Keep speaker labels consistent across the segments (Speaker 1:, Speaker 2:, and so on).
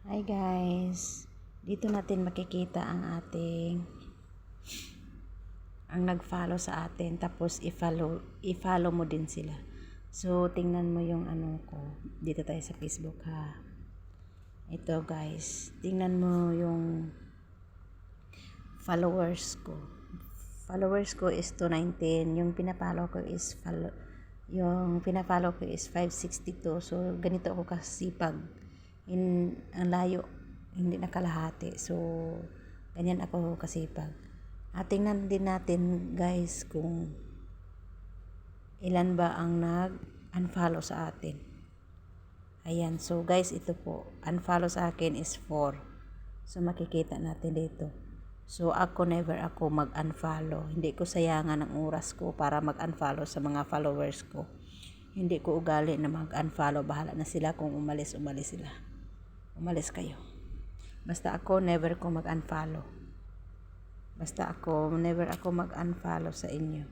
Speaker 1: Hi guys, dito natin makikita ang nag-follow sa atin, tapos i-follow mo din sila. So tingnan mo yung ano ko, dito tayo sa Facebook ha. Ito guys, tingnan mo yung followers ko. Followers ko is 219, yung pina-follow ko is 562. So ganito ako kasipag. Ang layo, hindi nakalahati. So ganyan ako kasipag. At tingnan din natin guys kung ilan ba ang nag-unfollow sa atin. Ayan, so guys, ito po, unfollow sa akin is 4. So makikita natin dito. So ako, never ako mag-unfollow. Hindi ko sayangan ang oras ko para mag-unfollow sa mga followers ko. Hindi ko ugali na mag-unfollow. Bahala na sila kung umalis sila. Umalis kayo. Basta ako, never ko mag-unfollow. Never ako mag-unfollow sa inyo.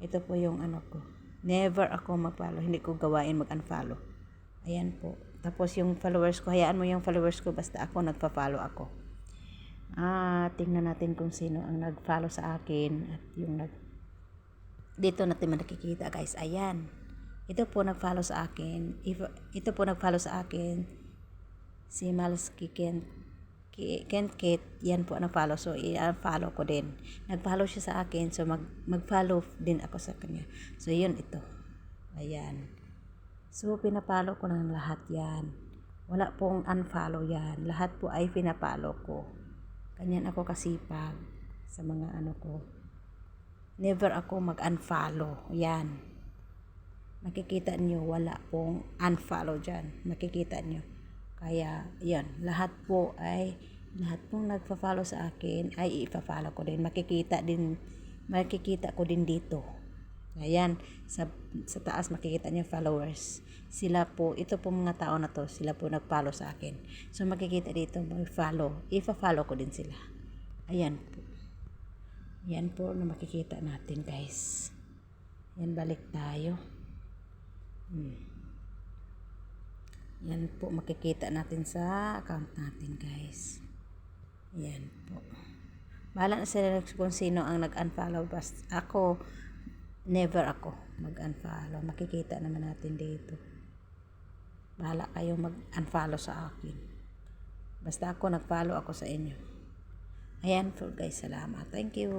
Speaker 1: Ito po yung ano ko. Never ako mag-follow. Hindi ko gawain mag-unfollow. Ayan po. Tapos yung followers ko, hayaan mo yung followers ko, basta ako, nagpa-follow ako. Tingnan natin kung sino ang nag-follow sa akin at yung dito natin makikita guys. Ayan. Ito po nag-follow sa akin. Ito po nag-follow sa akin. Si Malski Kent, yan po nag-follow. So, i-follow ko din. Nag-follow siya sa akin. So, mag-follow din ako sa kanya. So, yun ito. Ayan. So, pinapollow ko ng lahat yan. Wala pong unfollow yan. Lahat po ay pinapollow ko. Ganyan ako kasipag sa mga ano ko. Never ako mag-unfollow. Yan. Makikita nyo, wala pong unfollow dyan. Makikita nyo. Kaya, yan. Lahat pong nagpa-follow sa akin ay ipa-follow ko din. Makikita ko din dito. Ayan, sa taas makikita niyo followers. Sila po, ito po mga tao na to, sila po nag-follow sa akin. So makikita dito, mag-follow. Ipa-follow ko din sila. Ayan po. Yan po na makikita natin guys. Yan, balik tayo. Yan po makikita natin sa account natin guys. Yan po. Bahala na sila kung sino ang nag-unfollow. Basta ako, never ako mag-unfollow. Makikita naman natin dito. Bahala kayo mag-unfollow sa akin. Basta ako, nag-follow ako sa inyo. Ayan po guys, salamat. Thank you.